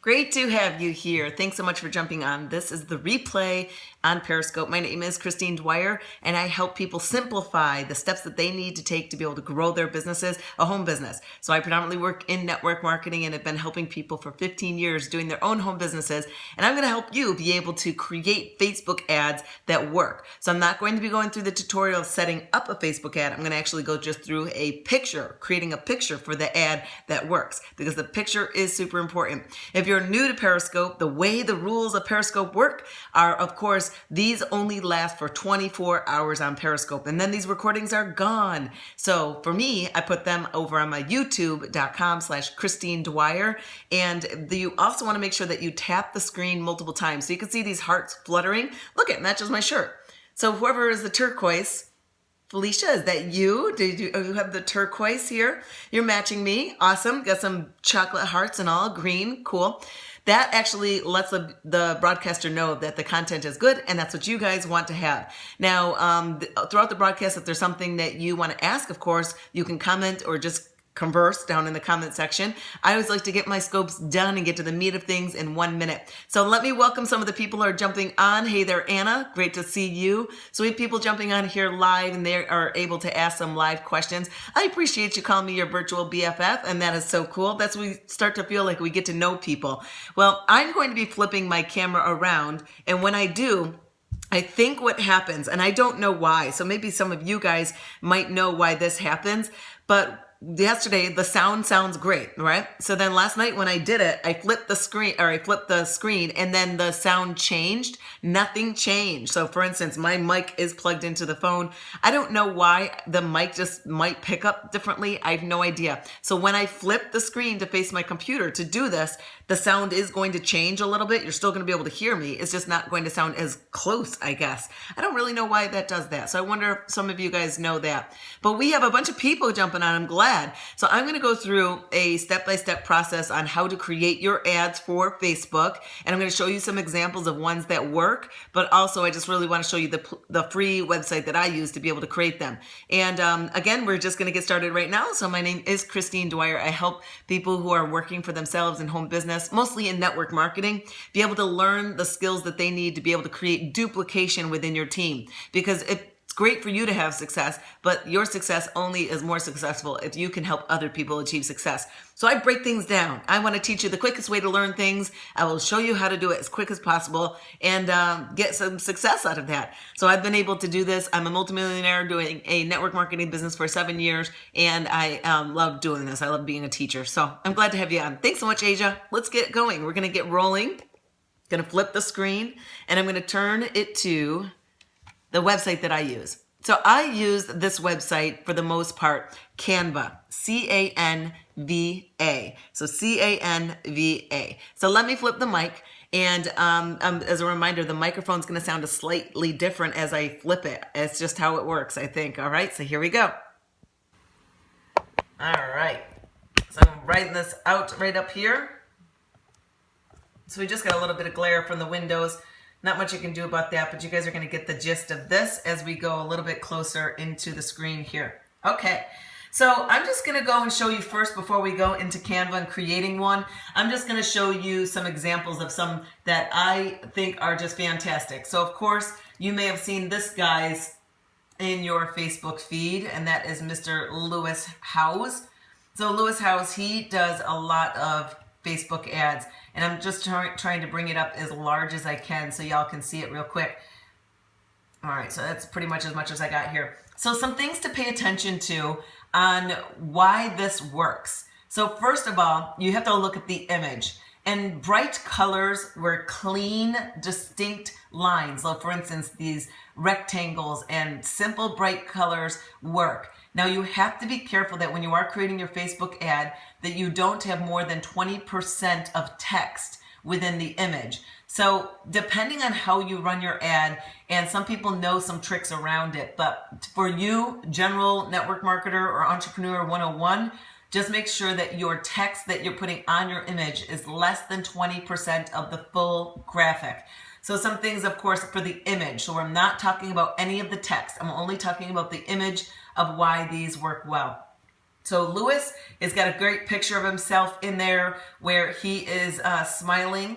Great to have you here. Thanks so much for jumping on. This is the replay on Periscope. My name is Christine Dwyer, and I help people simplify the steps that they need to take to be able to grow their businesses, a home business. So I predominantly work in network marketing and have been helping people for 15 years doing their own home businesses. And I'm going to help you be able to create Facebook ads that work. So I'm not going to be going through the tutorial of setting up a Facebook ad. I'm going to actually go just through a picture, creating a picture for the ad that works, because the picture is super important. If you're new to Periscope, the way the rules of Periscope work are, of course, these only last for 24 hours on Periscope, and then these recordings are gone. So for me, I put them over on my youtube.com/Christine Dwyer, and you also want to make sure that you tap the screen multiple times so you can see these hearts fluttering. Look, it matches my shirt. So whoever is the turquoise, Felicia, is that you? You have the turquoise here? You're matching me. Awesome. Got some chocolate hearts and all. Green. Cool. That actually lets the broadcaster know that the content is good, and that's what you guys want to have. Now, throughout the broadcast, if there's something that you want to ask, of course, you can comment or just converse down in the comment section. I always like to get my scopes done and get to the meat of things in 1 minute. So let me welcome some of the people who are jumping on. Hey there, Anna. Great to see you. So we have people jumping on here live, and they are able to ask some live questions. I appreciate you calling me your virtual BFF, and that is so cool. That's when we start to feel like we get to know people. Well, I'm going to be flipping my camera around, and when I do, I think what happens, and I don't know why, so maybe some of you guys might know why this happens, but yesterday the sound sounds great, right? So then last night when I did it, I flipped the screen, and then the sound changed. Nothing changed. So for instance, my mic is plugged into the phone. I don't know why the mic just might pick up differently. I have no idea. So when I flip the screen to face my computer to do this, the sound is going to change a little bit. You're still going to be able to hear me. It's just not going to sound as close, I guess. I don't really know why that does that. So I wonder if some of you guys know that. But we have a bunch of people jumping on. I'm glad. So I'm going to go through a step-by-step process on how to create your ads for Facebook. And I'm going to show you some examples of ones that work. But also, I just really want to show you the free website that I use to be able to create them. And again, we're just going to get started right now. So my name is Christine Dwyer. I help people who are working for themselves in home business, mostly in network marketing, be able to learn the skills that they need to be able to create duplication within your team. Because it's great for you to have success, but your success only is more successful if you can help other people achieve success. So I break things down. I want to teach you the quickest way to learn things. I will show you how to do it as quick as possible and get some success out of that. So I've been able to do this. I'm a multimillionaire doing a network marketing business for 7 years, and I love doing this. I love being a teacher. So I'm glad to have you on. Thanks so much, Asia. Let's get going. We're going to get rolling. Going to flip the screen, and I'm going to turn it to the website that I use. So I use this website for the most part, Canva, C-A-N-V-A. So C-A-N-V-A. So let me flip the mic. And as a reminder, the microphone's going to sound slightly different as I flip it. It's just how it works, I think. All right, so here we go. All right. So I'm writing this out right up here. So we just got a little bit of glare from the windows. Not much you can do about that, but you guys are going to get the gist of this as we go a little bit closer into the screen here. Okay, so I'm just going to go and show you first before we go into Canva and creating one. I'm just going to show you some examples of some that I think are just fantastic. So of course, you may have seen this guy's in your Facebook feed, and that is Mr. Lewis Howes. So Lewis Howes, he does a lot of Facebook ads, and I'm just trying to bring it up as large as I can so y'all can see it real quick. All right, so that's pretty much as I got here. So some things to pay attention to on why this works. So first of all, you have to look at the image. And bright colors were clean, distinct lines. So for instance, these rectangles and simple bright colors work. Now you have to be careful that when you are creating your Facebook ad, that you don't have more than 20% of text within the image. So depending on how you run your ad, and some people know some tricks around it, but for you, general network marketer or entrepreneur 101, just make sure that your text that you're putting on your image is less than 20% of the full graphic. So some things, of course, for the image. So I'm not talking about any of the text. I'm only talking about the image of why these work well. So Lewis has got a great picture of himself in there where he is smiling.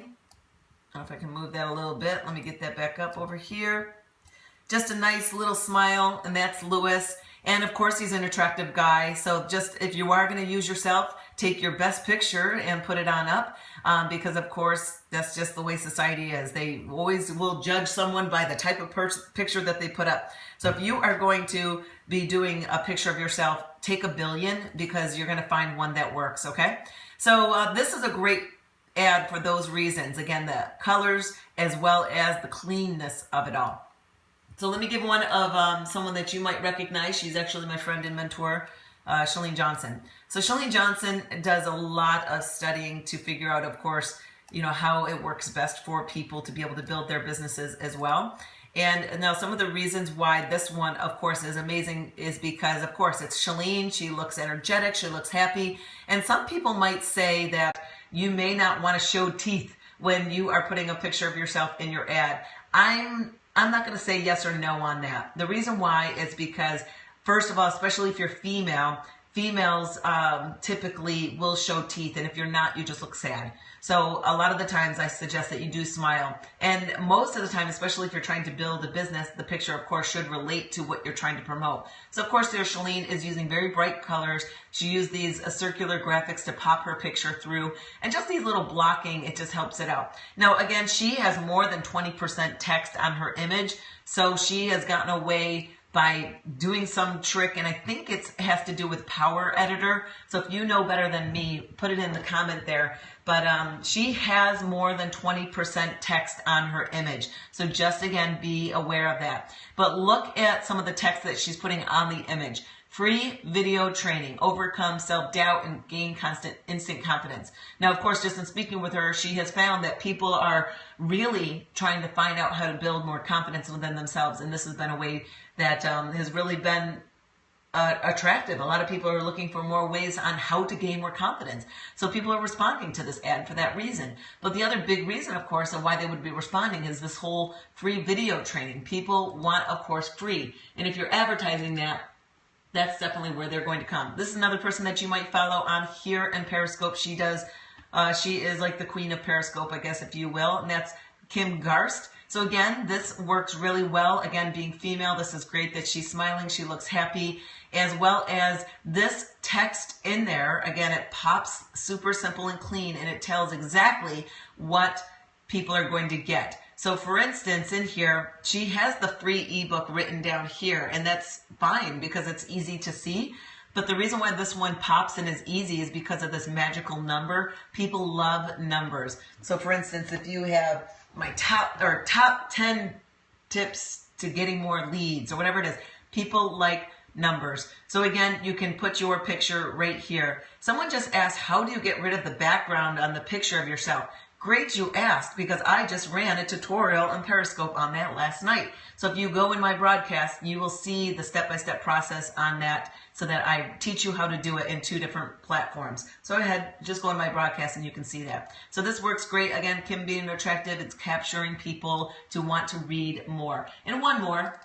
I don't know if I can move that a little bit. Let me get that back up over here. Just a nice little smile, and that's Lewis. And of course, he's an attractive guy. So just if you are going to use yourself, take your best picture and put it on up, because of course, that's just the way society is. They always will judge someone by the type of picture that they put up. So if you are going to be doing a picture of yourself, take 1 billion, because you're going to find one that works, okay? So this is a great ad for those reasons. Again, the colors as well as the cleanness of it all. So let me give one of someone that you might recognize. She's actually my friend and mentor, Chalene Johnson. So Chalene Johnson does a lot of studying to figure out, of course, you know, how it works best for people to be able to build their businesses as well. And now some of the reasons why this one, of course, is amazing is because, of course, it's Chalene. She looks energetic. She looks happy. And some people might say that you may not want to show teeth when you are putting a picture of yourself in your ad. I'm not going to say yes or no on that. The reason why is because, first of all, especially if you're female, females typically will show teeth, and if you're not, you just look sad. So a lot of the times I suggest that you do smile. And most of the time, especially if you're trying to build a business, the picture, of course, should relate to what you're trying to promote. So of course, there Chalene is using very bright colors. She used these circular graphics to pop her picture through. And just these little blocking, it just helps it out. Now, again, she has more than 20% text on her image. So she has gotten away by doing some trick, and I think it has to do with Power Editor. So if you know better than me, put it in the comment there. But she has more than 20% text on her image. So just, again, be aware of that. But look at some of the text that she's putting on the image. Free video training, overcome self-doubt, and gain instant confidence. Now, of course, just in speaking with her, she has found that people are really trying to find out how to build more confidence within themselves. And this has been a way that has really been attractive. A lot of people are looking for more ways on how to gain more confidence. So people are responding to this ad for that reason. But the other big reason, of course, of why they would be responding is this whole free video training. People want, of course, free. And if you're advertising that, that's definitely where they're going to come. This is another person that you might follow on here in Periscope. She is like the queen of Periscope, I guess, if you will. And that's Kim Garst. So again, this works really well. Again, being female, this is great that she's smiling. She looks happy, as well as this text in there. Again, it pops super simple and clean, and it tells exactly what people are going to get. So for instance, in here, she has the free ebook written down here, and that's fine because it's easy to see. But the reason why this one pops and is easy is because of this magical number. People love numbers. So for instance, if you have my top 10 tips to getting more leads or whatever it is, people like numbers. So again, you can put your picture right here. Someone just asked, how do you get rid of the background on the picture of yourself? Great you asked, because I just ran a tutorial on Periscope on that last night. So if you go in my broadcast, you will see the step-by-step process on that, so that I teach you how to do it in 2 different platforms. So go ahead, just go in my broadcast and you can see that. So this works great. Again, Kim being attractive, it's capturing people to want to read more. And one more.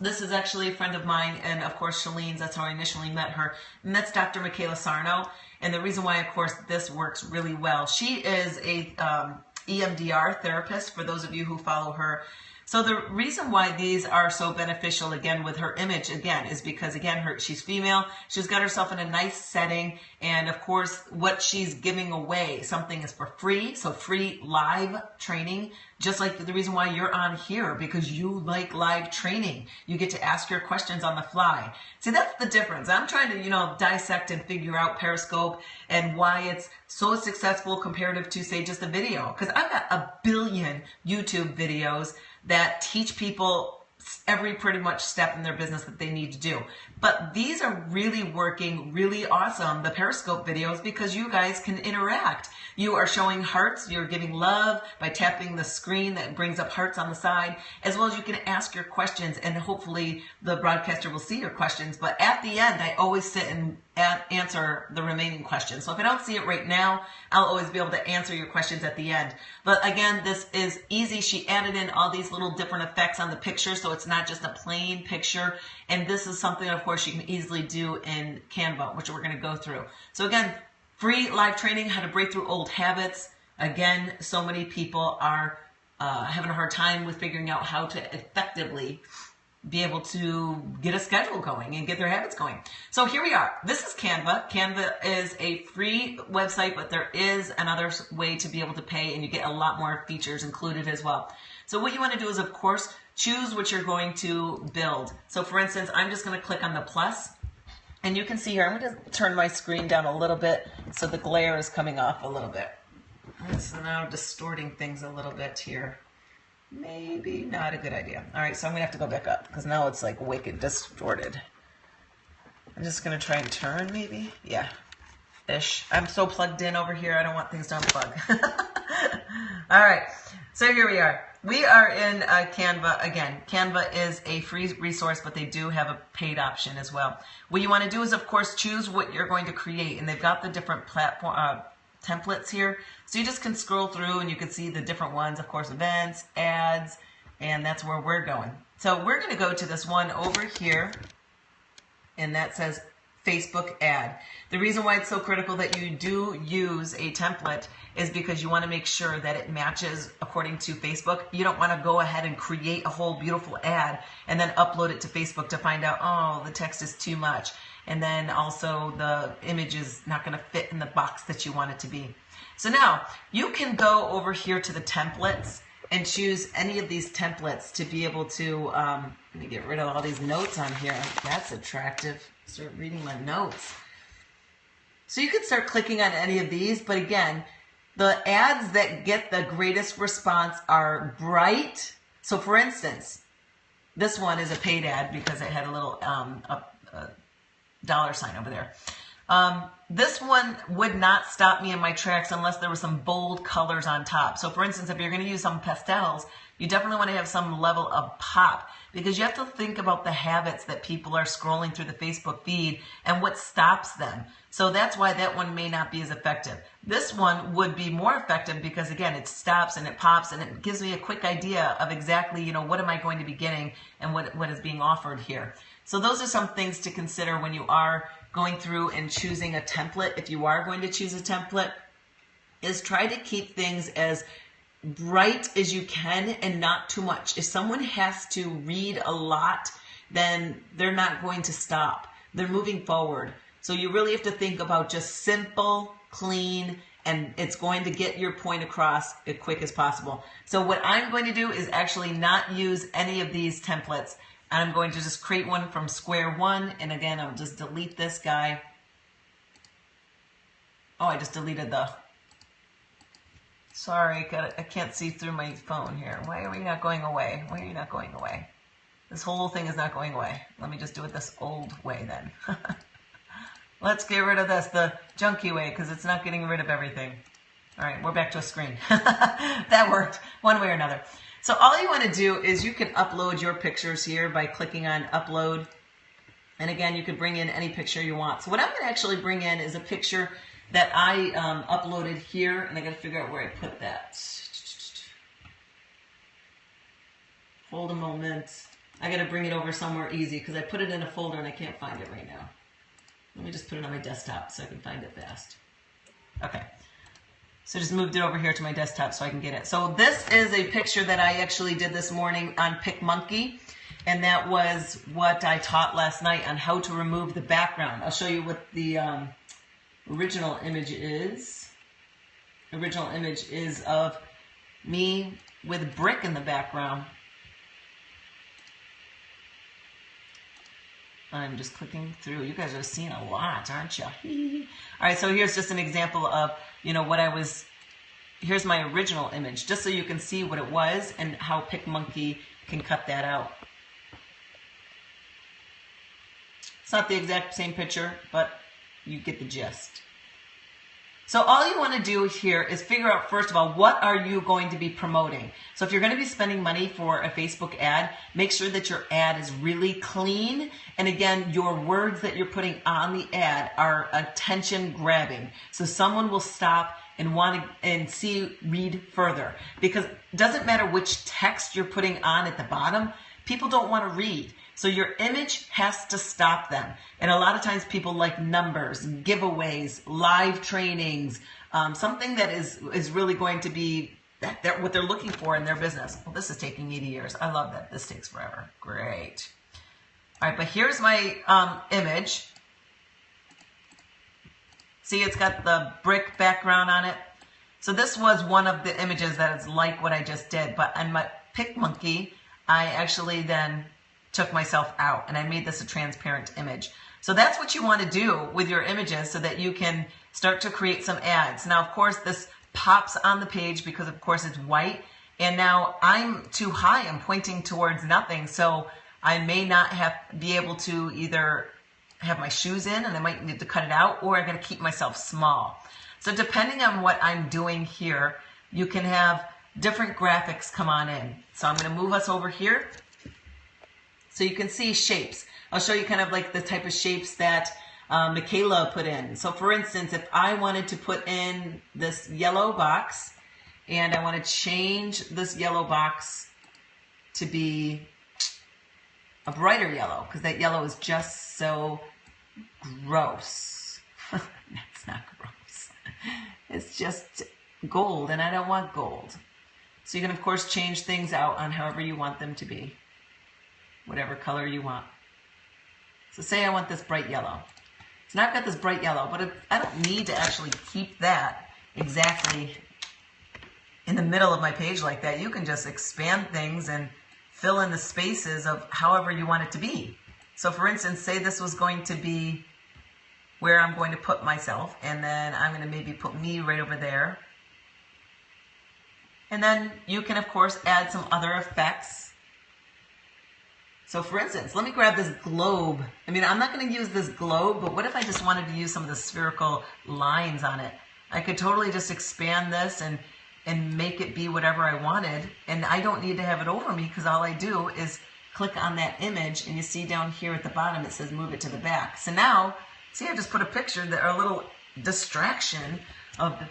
This is actually a friend of mine, and of course Chalene's, that's how I initially met her, and that's Dr. Michaela Sarno. And the reason why, of course, this works really well, she is a EMDR therapist, for those of you who follow her. So the reason why these are so beneficial, again, with her image, again, is because, again, she's female, she's got herself in a nice setting, and of course, what she's giving away, something is for free, so free live training, just like the reason why you're on here, because you like live training. You get to ask your questions on the fly. See, that's the difference. I'm trying to, dissect and figure out Periscope and why it's so successful comparative to, say, just a video. Because I've got 1 billion YouTube videos that teach people every pretty much step in their business that they need to do. But these are really working really awesome, the Periscope videos, because you guys can interact. You are showing hearts, you're giving love by tapping the screen that brings up hearts on the side, as well as you can ask your questions, and hopefully the broadcaster will see your questions. But at the end, I always sit and answer the remaining questions. So if I don't see it right now, I'll always be able to answer your questions at the end. But again, this is easy. She added in all these little different effects on the picture, so so it's not just a plain picture. And this is something, of course, you can easily do in Canva, which we're going to go through. So again, free live training, how to break through old habits. Again, so many people are having a hard time with figuring out how to effectively be able to get a schedule going and get their habits going. So here we are. This is Canva. Canva is a free website, but there is another way to be able to pay, and you get a lot more features included as well. So what you want to do is, of course, choose what you're going to build. So for instance, I'm just going to click on the plus, and you can see here, I'm going to turn my screen down a little bit so the glare is coming off a little bit. It's now distorting things a little bit here. Maybe not a good idea. All right, so I'm going to have to go back up because now it's like wicked distorted. I'm just going to try and turn maybe. Yeah, ish. I'm so plugged in over here, I don't want things to unplug. All right, so here we are. We are in Canva again. Canva is a free resource, but they do have a paid option as well. What you want to do is, of course, choose what you're going to create, and they've got the different platform templates here. So you just can scroll through and you can see the different ones, of course, events, ads, and that's where we're going. So we're going to go to this one over here, and that says Facebook ad. The reason why it's so critical that you do use a template is because you want to make sure that it matches according to Facebook. You don't want to go ahead and create a whole beautiful ad and then upload it to Facebook to find out, oh, the text is too much. And then also the image is not going to fit in the box that you want it to be. So now you can go over here to the templates and choose any of these templates to be able to, let me get rid of all these notes on here. That's attractive. Start reading my notes. So you could start clicking on any of these, but again, the ads that get the greatest response are bright. So for instance, this one is a paid ad because it had a little dollar sign over there. This one would not stop me in my tracks unless there were some bold colors on top. So for instance, if you're going to use some pastels, you definitely want to have some level of pop, because you have to think about the habits that people are scrolling through the Facebook feed and what stops them. So that's why that one may not be as effective. This one would be more effective because, again, it stops and it pops and it gives me a quick idea of exactly, what am I going to be getting and what is being offered here. So those are some things to consider when you are going through and choosing a template. If you are going to choose a template, is try to keep things as bright as you can and not too much. If someone has to read a lot, then they're not going to stop. They're moving forward. So you really have to think about just simple, clean, and it's going to get your point across as quick as possible. So what I'm going to do is actually not use any of these templates. I'm going to just create one from square one. And again, I'll just delete this guy. Oh, I just deleted the... Sorry, I can't see through my phone here. Why are we not going away? Why are you not going away? This whole thing is not going away. Let me just do it this old way then. Let's get rid of this, the junky way, because it's not getting rid of everything. All right, we're back to a screen. That worked one way or another. So all you want to do is you can upload your pictures here by clicking on upload. And again, you can bring in any picture you want. So what I'm going to actually bring in is a picture that I uploaded here, and I got to figure out where I put that. Hold a moment. I got to bring it over somewhere easy because I put it in a folder and I can't find it right now. Let me just put it on my desktop so I can find it fast. Okay. So just moved it over here to my desktop so I can get it. So this is a picture that I actually did this morning on PicMonkey, and that was what I taught last night on how to remove the background. I'll show you what the original image is. Original image is of me with a brick in the background. I'm just clicking through. You guys are seeing a lot, aren't you? All right, so here's just an example of, what I was, here's my original image, just so you can see what it was and how PicMonkey can cut that out. It's not the exact same picture, but you get the gist. So all you want to do here is figure out, first of all, what are you going to be promoting? So if you're going to be spending money for a Facebook ad, make sure that your ad is really clean. And again, your words that you're putting on the ad are attention grabbing. So someone will stop and want to read further. Because it doesn't matter which text you're putting on at the bottom, People don't want to read. So your image has to stop them. And a lot of times people like numbers, giveaways, live trainings, something that is really going to be what they're looking for in their business. Well, this is taking 80 years. I love that. This takes forever. Great. All right, but here's my image. See, it's got the brick background on it. So this was one of the images that is like what I just did, but on my Pick Monkey, I actually then took myself out and I made this a transparent image. So that's what you want to do with your images so that you can start to create some ads. Now, of course, this pops on the page because, of course, it's white. And now I'm too high. I'm pointing towards nothing. So I may not be able to either have my shoes in and I might need to cut it out, or I'm going to keep myself small. So depending on what I'm doing here, you can have different graphics come on in. So I'm going to move us over here so you can see shapes. I'll show you kind of like the type of shapes that Michaela put in. So for instance, if I wanted to put in this yellow box and I want to change this yellow box to be a brighter yellow, because that yellow is just so gross. That's not gross. It's just gold, and I don't want gold. So you can, of course, change things out on however you want them to be, whatever color you want. So say I want this bright yellow. So now I've got this bright yellow, but I don't need to actually keep that exactly in the middle of my page like that. You can just expand things and fill in the spaces of however you want it to be. So for instance, say this was going to be where I'm going to put myself, and then I'm going to maybe put me right over there. And then you can, of course, add some other effects. So for instance, let me grab this globe. I mean, I'm not going to use this globe, but what if I just wanted to use some of the spherical lines on it? I could totally just expand this and make it be whatever I wanted. And I don't need to have it over me, because all I do is click on that image, and you see down here at the bottom, it says move it to the back. So now, see, I just put a picture, a little distraction of the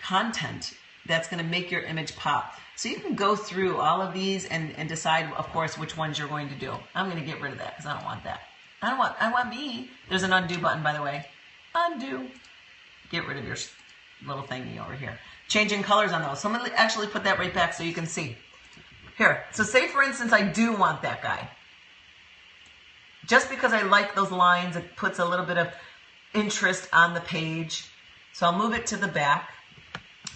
content that's going to make your image pop. So you can go through all of these and decide, of course, which ones you're going to do. I'm going to get rid of that because I don't want that. I want me. There's an undo button, by the way. Undo. Get rid of your little thingy over here. Changing colors on those. So I'm going to actually put that right back so you can see. Here. So say, for instance, I do want that guy. Just because I like those lines, it puts a little bit of interest on the page. So I'll move it to the back.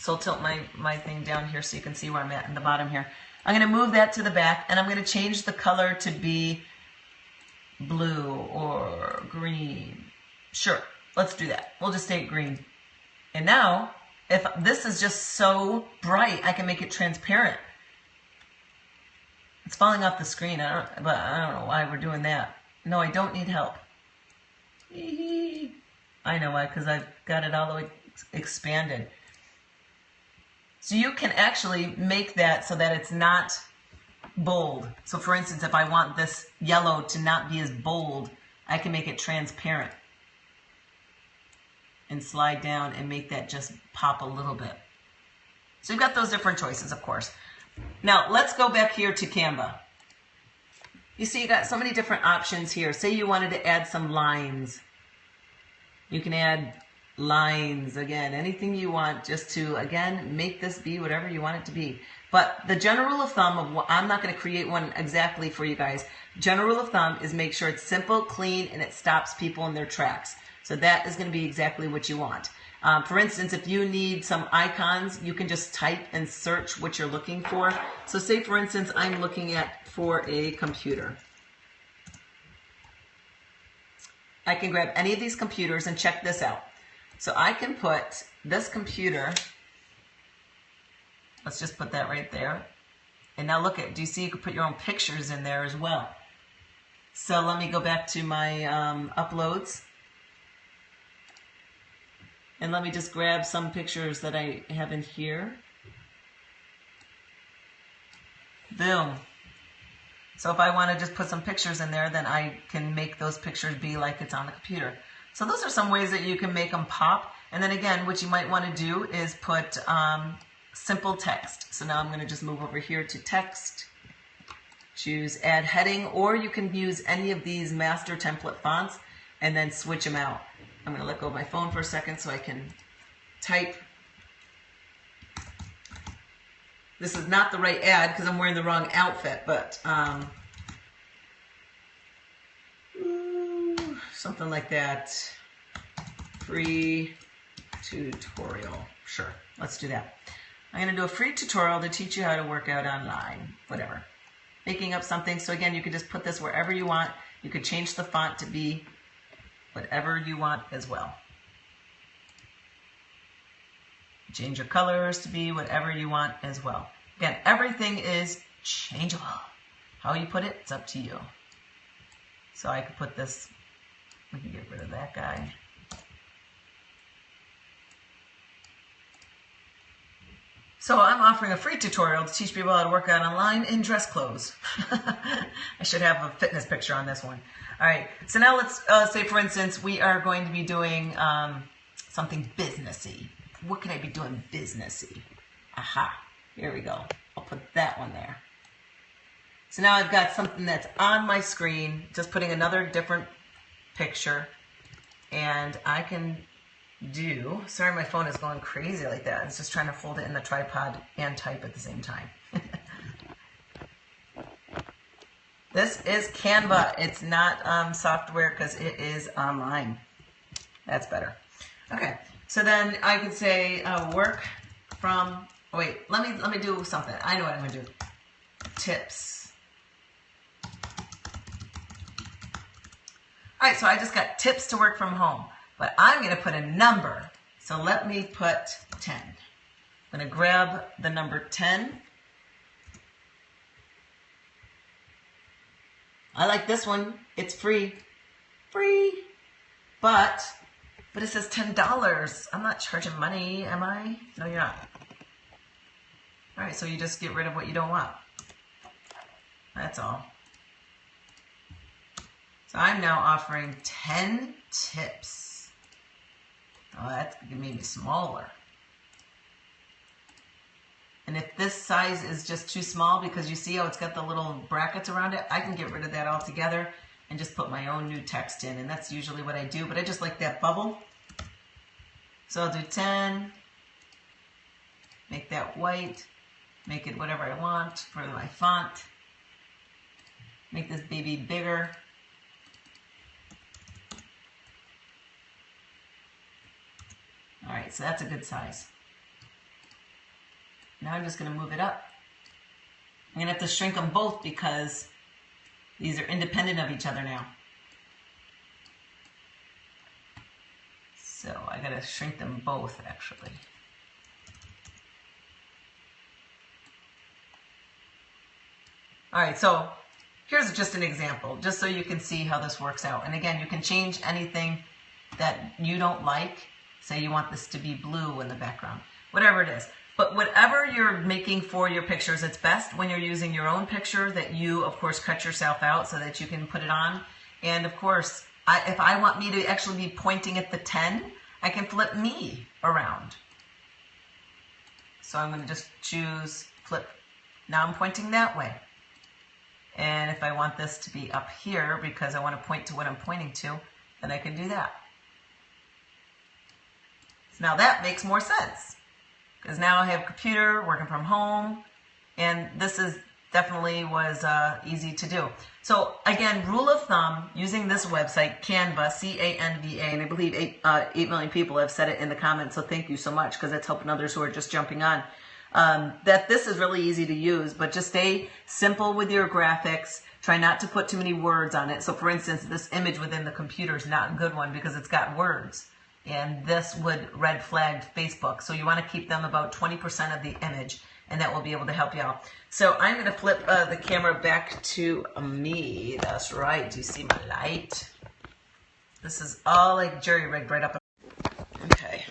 So I'll tilt my thing down here so you can see where I'm at in the bottom here. I'm going to move that to the back, and I'm going to change the color to be blue or green. Sure, let's do that. We'll just take green. And now, if this is just so bright, I can make it transparent. It's falling off the screen, but I don't know why we're doing that. No, I don't need help. I know why, because I've got it all the way expanded. So you can actually make that so that it's not bold. So for instance, if I want this yellow to not be as bold, I can make it transparent and slide down and make that just pop a little bit. So you've got those different choices, of course. Now let's go back here to Canva. You see, you got so many different options here. Say you wanted to add some lines. You can add lines, again, anything you want, just to, again, make this be whatever you want it to be. But the general rule of thumb of what, I'm not going to create one exactly for you guys. General rule of thumb is make sure it's simple, clean, and it stops people in their tracks. So that is going to be exactly what you want. For instance, if you need some icons, you can just type and search what you're looking for. So say, for instance, I'm looking for a computer. I can grab any of these computers and check this out. So I can put this computer, let's just put that right there. And now look at, do you see you can put your own pictures in there as well. So let me go back to my uploads. And let me just grab some pictures that I have in here. Boom. So if I want to just put some pictures in there, then I can make those pictures be like it's on the computer. So those are some ways that you can make them pop. And then again, what you might want to do is put simple text. So now I'm going to just move over here to text. choose add heading, or you can use any of these master template fonts and then switch them out. I'm going to let go of my phone for a second so I can type. This is not the right ad because I'm wearing the wrong outfit, but something like that. Free tutorial. Sure, let's do that. I'm going to do a free tutorial to teach you how to work out online. Whatever. Making up something. So again, you could just put this wherever you want. You could change the font to be whatever you want as well. Change your colors to be whatever you want as well. Again, everything is changeable. How you put it, it's up to you. So I could put this, we can get rid of that guy. So I'm offering a free tutorial to teach people how to work out online in dress clothes. I should have a fitness picture on this one. All right, so now let's say, for instance, we are going to be doing something businessy. What could I be doing businessy? Aha, here we go. I'll put that one there. So now I've got something that's on my screen, just putting another different picture, and I can do, sorry my phone is going crazy like that. It's just trying to hold it in the tripod and type at the same time. This is Canva. It's not software because it is online. That's better. Okay, so then I could say work from, oh wait, let me do something. I know what I'm going to do. Tips. All right, so I just got tips to work from home. But I'm going to put a number. So let me put 10. I'm going to grab the number 10. I like this one. It's free. Free. But it says $10. I'm not charging money, am I? No, you're not. All right, so you just get rid of what you don't want. That's all. So I'm now offering 10 tips. Oh, that's maybe smaller. And if this size is just too small, because you see how it's got the little brackets around it, I can get rid of that altogether and just put my own new text in. And that's usually what I do, but I just like that bubble. So I'll do 10, make that white, make it whatever I want for my font, make this baby bigger. All right, so that's a good size. Now I'm just going to move it up. I'm going to have to shrink them both because these are independent of each other now. So I got to shrink them both actually. All right, so here's just an example, just so you can see how this works out. And again, you can change anything that you don't like. Say you want this to be blue in the background, whatever it is. But whatever you're making for your pictures, it's best when you're using your own picture that you, of course, cut yourself out so that you can put it on. And of course, if I want me to actually be pointing at the 10, I can flip me around. So I'm going to just choose flip. Now I'm pointing that way. And if I want this to be up here because I want to point to what I'm pointing to, then I can do that. So now that makes more sense because now I have a computer working from home, and this is definitely was easy to do. So again, rule of thumb, using this website, Canva, C-A-N-V-A, and I believe 8 million people have said it in the comments, so thank you so much because that's helping others who are just jumping on. That this is really easy to use, but just stay simple with your graphics. Try not to put too many words on it. So for instance, this image within the computer is not a good one because it's got words. And this would red flag Facebook. So you want to keep them about 20% of the image, and that will be able to help you out. So I'm going to flip the camera back to me. That's right. Do you see my light? This is all like jury-rigged right up. Okay.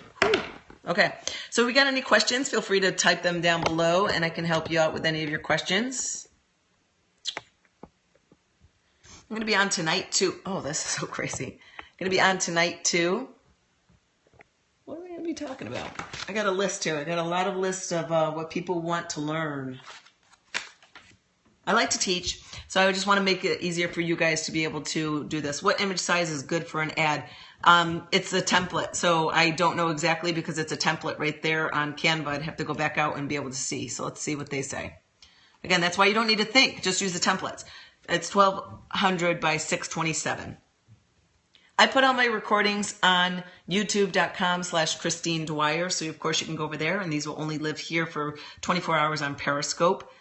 Okay. So if we got any questions, feel free to type them down below, and I can help you out with any of your questions. I'm going to be on tonight, too. Oh, this is so crazy. I'm going to be on tonight, too. What are we going to be talking about? I got a list here. I got a lot of lists of what people want to learn. I like to teach, so I just want to make it easier for you guys to be able to do this. What image size is good for an ad? It's a template, so I don't know exactly because it's a template right there on Canva. I'd have to go back out and be able to see. So let's see what they say. Again, that's why you don't need to think. Just use the templates. It's 1200 by 627. I put all my recordings on youtube.com/Christine Dwyer. So of course you can go over there, and these will only live here for 24 hours on Periscope.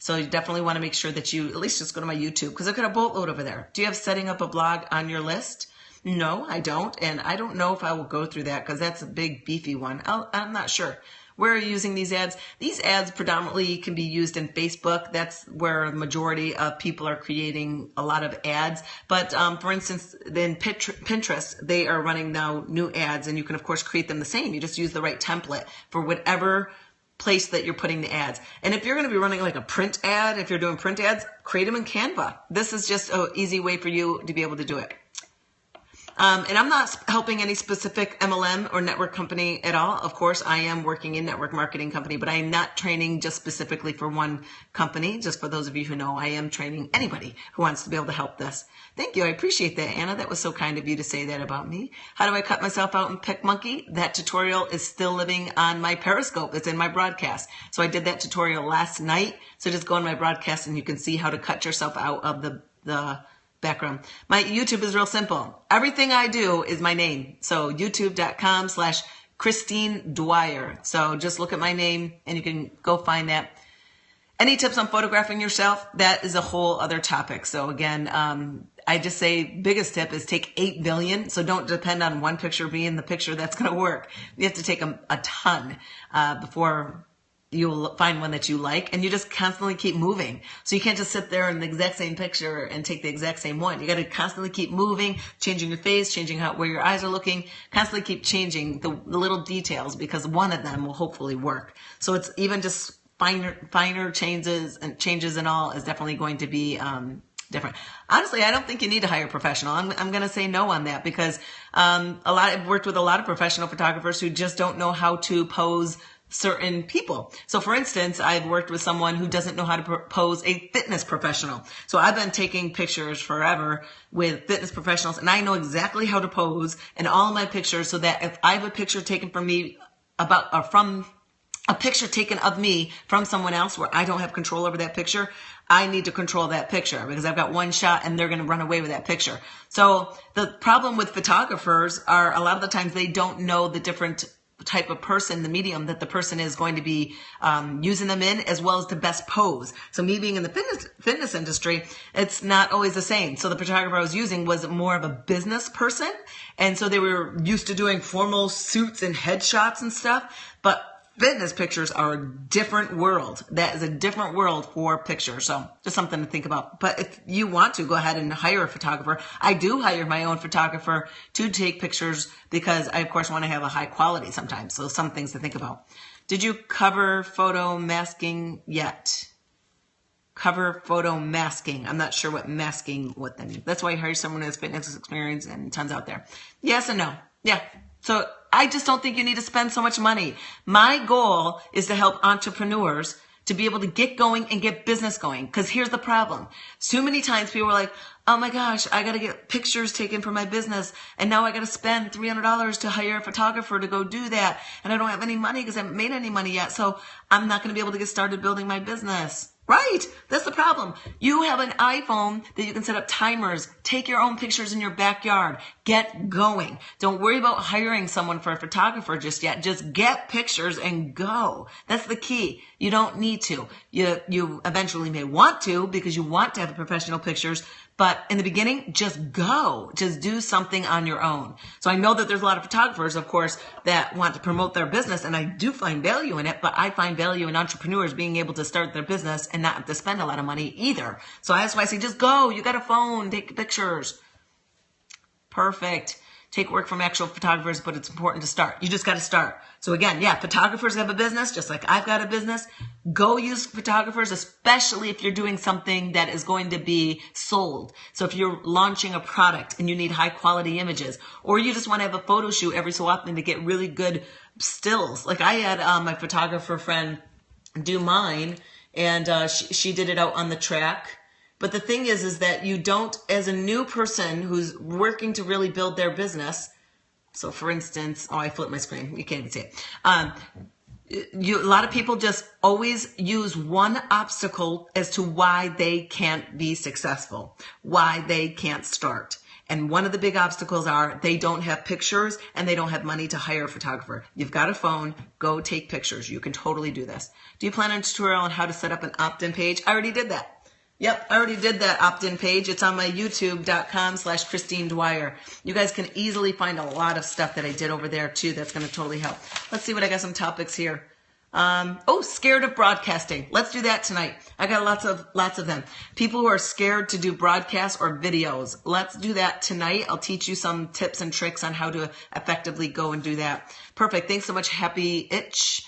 So you definitely want to make sure that you at least just go to my YouTube, because I've got a boatload over there. Do you have setting up a blog on your list? No, I don't. And I don't know if I will go through that because that's a big beefy one. I'm not sure. Where are you using these ads? These ads predominantly can be used in Facebook. That's where the majority of people are creating a lot of ads. But for instance, in Pinterest, they are running now new ads, and you can of course create them the same. You just use the right template for whatever place that you're putting the ads. And if you're going to be running like a print ad, if you're doing print ads, create them in Canva. This is just an easy way for you to be able to do it. And I'm not helping any specific MLM or network company at all. Of course, I am working in network marketing company, but I am not training just specifically for one company. Just for those of you who know, I am training anybody who wants to be able to help this. Thank you. I appreciate that, Anna. That was so kind of you to say that about me. How do I cut myself out in PicMonkey? That tutorial is still living on my Periscope. It's in my broadcast. So I did that tutorial last night. So just go on my broadcast and you can see how to cut yourself out of the background. My YouTube is real simple. Everything I do is my name. So youtube.com/Christine Dwyer. So just look at my name and you can go find that. Any tips on photographing yourself? That is a whole other topic. So again, I just say biggest tip is take 8 billion. So don't depend on one picture being the picture that's going to work. You have to take a ton before you'll find one that you like, and you just constantly keep moving. So you can't just sit there in the exact same picture and take the exact same one. You got to constantly keep moving, changing your face, changing where your eyes are looking, constantly keep changing the little details, because one of them will hopefully work. So it's even just finer changes and all is definitely going to be different. Honestly, I don't think you need to hire a professional. I'm going to say no on that, because I've worked with a lot of professional photographers who just don't know how to pose certain people. So for instance, I've worked with someone who doesn't know how to pose a fitness professional. So I've been taking pictures forever with fitness professionals, and I know exactly how to pose in all my pictures, so that if I have a picture taken from me from a picture taken of me from someone else where I don't have control over that picture, I need to control that picture, because I've got one shot and they're going to run away with that picture. So the problem with photographers are a lot of the times they don't know the different type of person, the medium that the person is going to be using them in, as well as the best pose. So me being in the fitness industry, it's not always the same. So the photographer I was using was more of a business person. And so they were used to doing formal suits and headshots and stuff. But fitness pictures are a different world. That is a different world for pictures. So just something to think about. But if you want to, go ahead and hire a photographer. I do hire my own photographer to take pictures, because I, of course, want to have a high quality sometimes. So some things to think about. Did you cover photo masking yet? Cover photo masking. I'm not sure what that means. That's why I hire someone who has fitness experience, and tons out there. Yes and no. Yeah. So I just don't think you need to spend so much money. My goal is to help entrepreneurs to be able to get going and get business going. Because here's the problem. Too many times people are like, oh my gosh, I got to get pictures taken for my business, and now I got to spend $300 to hire a photographer to go do that. And I don't have any money because I haven't made any money yet. So I'm not going to be able to get started building my business. Right? That's the problem. You have an iPhone that you can set up timers. Take your own pictures in your backyard. Get going. Don't worry about hiring someone for a photographer just yet. Just get pictures and go. That's the key. You don't need to. You eventually may want to, because you want to have professional pictures. But in the beginning, just go. Just do something on your own. So I know that there's a lot of photographers, of course, that want to promote their business, and I do find value in it, but I find value in entrepreneurs being able to start their business and not have to spend a lot of money either. So that's why I say just go. You got a phone. Take pictures. Perfect. Take work from actual photographers, but it's important to start. You just got to start. So again, yeah, photographers have a business, just like I've got a business. Go use photographers, especially if you're doing something that is going to be sold. So if you're launching a product and you need high quality images, or you just want to have a photo shoot every so often to get really good stills. Like I had my photographer friend do mine, and she did it out on the track. But the thing is that you don't, as a new person who's working to really build their business. So for instance, oh, I flipped my screen. You can't even see it. A lot of people just always use one obstacle as to why they can't be successful, why they can't start. And one of the big obstacles are they don't have pictures and they don't have money to hire a photographer. You've got a phone, go take pictures. You can totally do this. Do you plan on a tutorial on how to set up an opt-in page? I already did that. Yep, I already did that opt-in page. It's on my youtube.com/Christine Dwyer. You guys can easily find a lot of stuff that I did over there too that's going to totally help. Let's see what I got some topics here. Scared of broadcasting. Let's do that tonight. I got lots of them. People who are scared to do broadcasts or videos. Let's do that tonight. I'll teach you some tips and tricks on how to effectively go and do that. Perfect. Thanks so much, Happy Itch.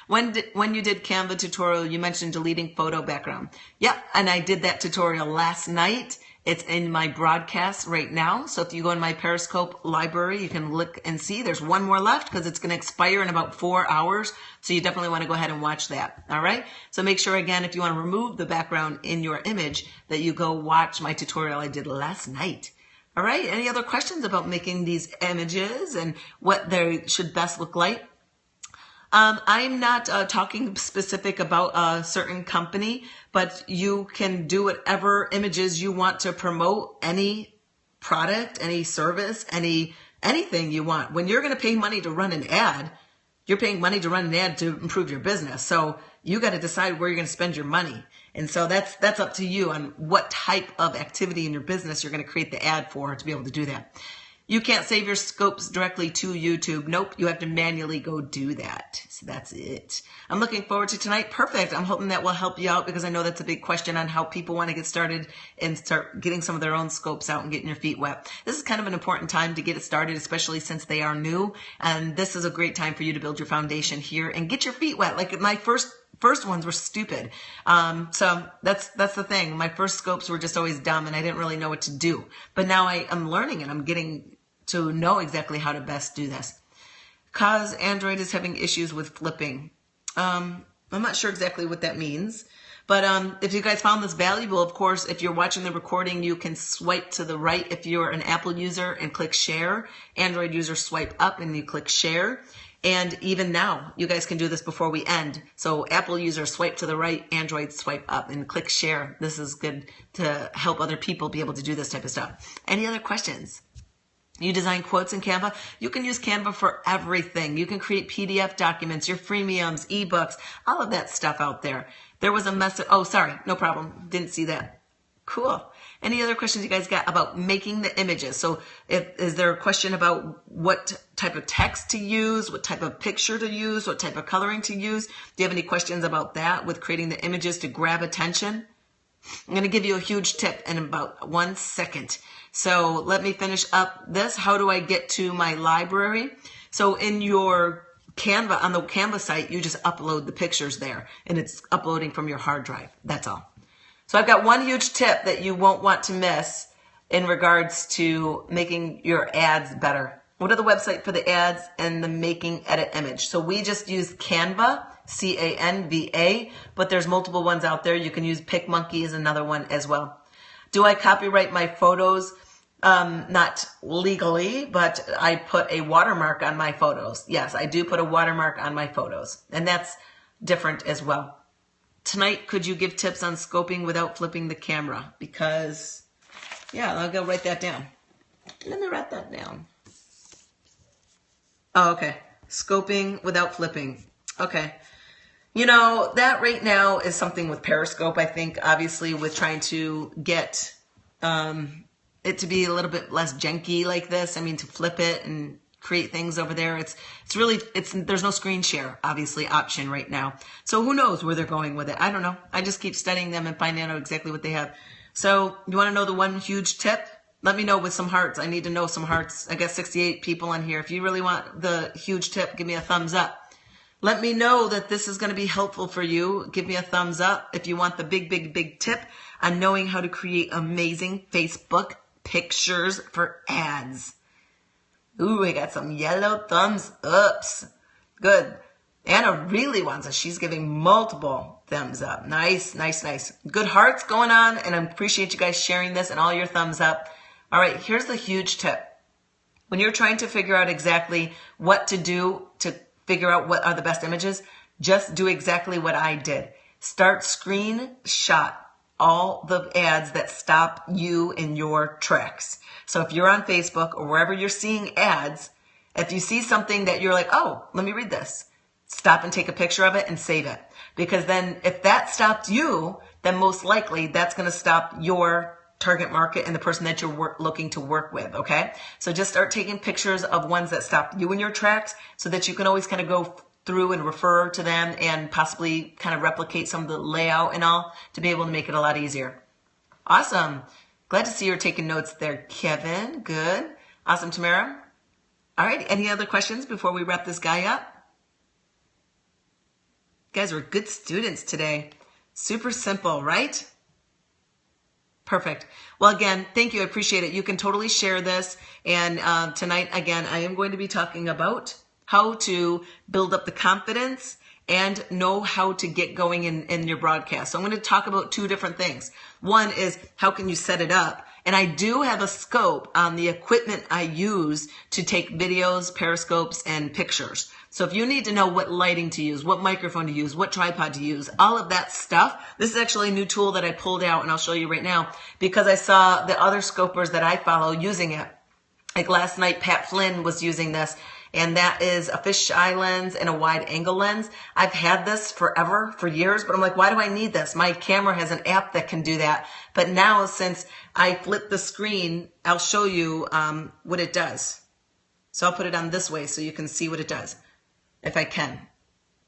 When you did Canva tutorial, you mentioned deleting photo background. Yep, and I did that tutorial last night. It's in my broadcast right now. So if you go in my Periscope library, you can look and see there's one more left because it's going to expire in about 4 hours. So you definitely want to go ahead and watch that. All right. So make sure, again, if you want to remove the background in your image, that you go watch my tutorial I did last night. All right. Any other questions about making these images and what they should best look like? I'm not talking specific about a certain company, but you can do whatever images you want to promote any product, any service, anything you want. When you're going to pay money to run an ad, you're paying money to run an ad to improve your business. So you got to decide where you're going to spend your money. And so that's up to you on what type of activity in your business you're going to create the ad for to be able to do that. You can't save your scopes directly to YouTube. Nope, you have to manually go do that. So that's it. I'm looking forward to tonight. Perfect. I'm hoping that will help you out because I know that's a big question on how people want to get started and start getting some of their own scopes out and getting your feet wet. This is kind of an important time to get it started, especially since they are new. And this is a great time for you to build your foundation here and get your feet wet. Like my first ones were stupid. So that's the thing. My first scopes were just always dumb and I didn't really know what to do. But now I'm learning and I'm getting to know exactly how to best do this. Cause Android is having issues with flipping. I'm not sure exactly what that means. But if you guys found this valuable, of course, if you're watching the recording, you can swipe to the right if you're an Apple user and click share. Android user swipe up and you click share. And even now, you guys can do this before we end. So Apple user swipe to the right, Android swipe up and click share. This is good to help other people be able to do this type of stuff. Any other questions? You design quotes in Canva. You can use Canva for everything. You can create PDF documents, your freemiums, ebooks, all of that stuff out there. There was a message. Oh, sorry. No problem. Didn't see that. Cool. Any other questions you guys got about making the images? So is there a question about what type of text to use, what type of picture to use, what type of coloring to use? Do you have any questions about that with creating the images to grab attention? I'm going to give you a huge tip in about 1 second. So let me finish up this. How do I get to my library? So in your Canva, on the Canva site, you just upload the pictures there and it's uploading from your hard drive. That's all. So I've got one huge tip that you won't want to miss in regards to making your ads better. Go to the website for the ads and the making edit image. So we just use Canva, C-A-N-V-A, but there's multiple ones out there. You can use PicMonkey is another one as well. Do I copyright my photos? Not legally, but I put a watermark on my photos. Yes, I do put a watermark on my photos, and that's different as well. Tonight, could you give tips on scoping without flipping the camera? Because, yeah, I'll go write that down. Let me write that down. Oh, okay. Scoping without flipping. Okay. You know, that right now is something with Periscope, I think, obviously, with trying to get it to be a little bit less janky like this. I mean, to flip it and create things over there. There's no screen share, obviously, option right now. So who knows where they're going with it? I don't know. I just keep studying them and finding out exactly what they have. So you want to know the one huge tip? Let me know with some hearts. I need to know some hearts. I got 68 people on here. If you really want the huge tip, give me a thumbs up. Let me know that this is going to be helpful for you. Give me a thumbs up if you want the big, big, big tip on knowing how to create amazing Facebook pictures for ads. Ooh, I got some yellow thumbs ups. Good. Anna really wants us. She's giving multiple thumbs up. Nice, nice, nice. Good hearts going on, and I appreciate you guys sharing this and all your thumbs up. All right, here's the huge tip. When you're trying to figure out exactly what to do to figure out what are the best images, just do exactly what I did. Start screenshot all the ads that stop you in your tracks. So if you're on Facebook or wherever you're seeing ads, if you see something that you're like, oh, let me read this, stop and take a picture of it and save it. Because then if that stopped you, then most likely that's going to stop your target market and the person that you're looking to work with, okay? So just start taking pictures of ones that stop you in your tracks so that you can always kind of go through and refer to them and possibly kind of replicate some of the layout and all to be able to make it a lot easier. Awesome. Glad to see you're taking notes there, Kevin. Good. Awesome, Tamara. All right, any other questions before we wrap this guy up? You guys were good students today. Super simple, right? Perfect. Well, again, thank you. I appreciate it. You can totally share this. And tonight, again, I am going to be talking about how to build up the confidence and know how to get going in your broadcast. So I'm going to talk about two different things. One is how can you set it up? And I do have a scope on the equipment I use to take videos, periscopes, and pictures. So if you need to know what lighting to use, what microphone to use, what tripod to use, all of that stuff, this is actually a new tool that I pulled out and I'll show you right now because I saw the other scopers that I follow using it. Like last night, Pat Flynn was using this, and that is a fisheye lens and a wide angle lens. I've had this forever, for years, but I'm like, why do I need this? My camera has an app that can do that. But now since I flip the screen, I'll show you what it does. So I'll put it on this way so you can see what it does. If I can.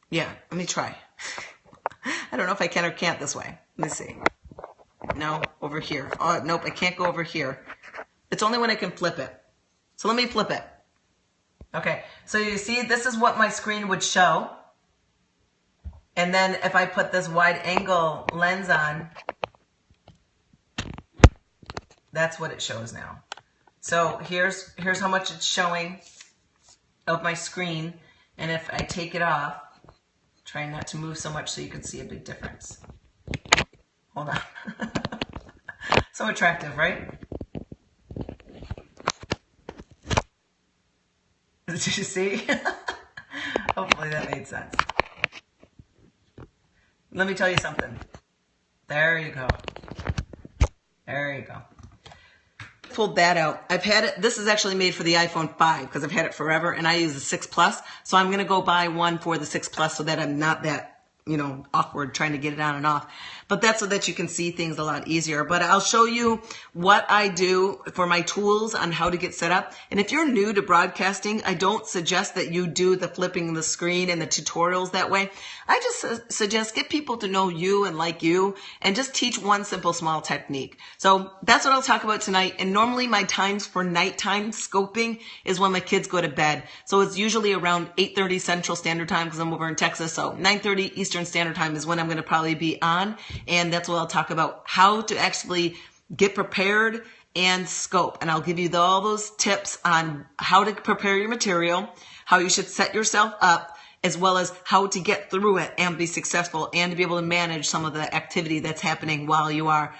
Yeah, let me try. I don't know if I can or can't this way. Let me see. No, over here. Oh, nope, I can't go over here. It's only when I can flip it. So let me flip it. Okay, so you see, this is what my screen would show. And then if I put this wide angle lens on, that's what it shows now. So here's how much it's showing of my screen. And if I take it off, trying not to move so much so you can see a big difference. Hold on. So attractive, right? Did you see? Hopefully that made sense. Let me tell you something. There you go. There you go. Pulled that out. I've had it. This is actually made for the iPhone 5 because I've had it forever and I use the 6 Plus. So I'm going to go buy one for the 6 Plus so that I'm not that, awkward trying to get it on and off. But that's so that you can see things a lot easier. But I'll show you what I do for my tools on how to get set up. And if you're new to broadcasting, I don't suggest that you do the flipping the screen and the tutorials that way. I just suggest get people to know you and like you and just teach one simple small technique. So that's what I'll talk about tonight. And normally my times for nighttime scoping is when my kids go to bed. So it's usually around 8:30 Central Standard Time because I'm over in Texas. So 9:30 Eastern Standard Time is when I'm going to probably be on. And that's what I'll talk about, how to actually get prepared and scope. And I'll give you all those tips on how to prepare your material, how you should set yourself up, as well as how to get through it and be successful and to be able to manage some of the activity that's happening while you are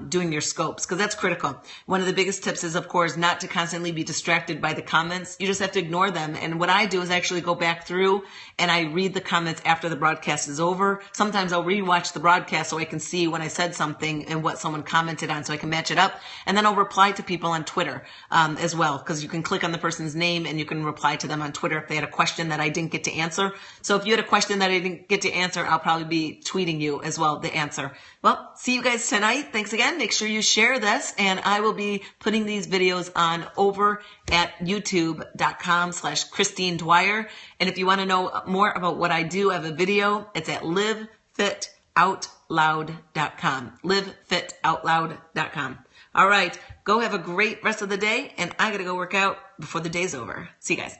doing your scopes, because that's critical. One of the biggest tips is, of course, not to constantly be distracted by the comments. You just have to ignore them. And what I do is actually go back through and I read the comments after the broadcast is over. Sometimes I'll rewatch the broadcast so I can see when I said something and what someone commented on so I can match it up. And then I'll reply to people on Twitter as well, because you can click on the person's name and you can reply to them on Twitter if they had a question that I didn't get to answer. So if you had a question that I didn't get to answer, I'll probably be tweeting you as well the answer. Well, see you guys tonight. Thanks again. Make sure you share this, and I will be putting these videos on over at youtube.com/Christine Dwyer. And if you want to know more about what I do, I have a video. It's at livefitoutloud.com. livefitoutloud.com. All right. Go have a great rest of the day, and I got to go work out before the day's over. See you guys.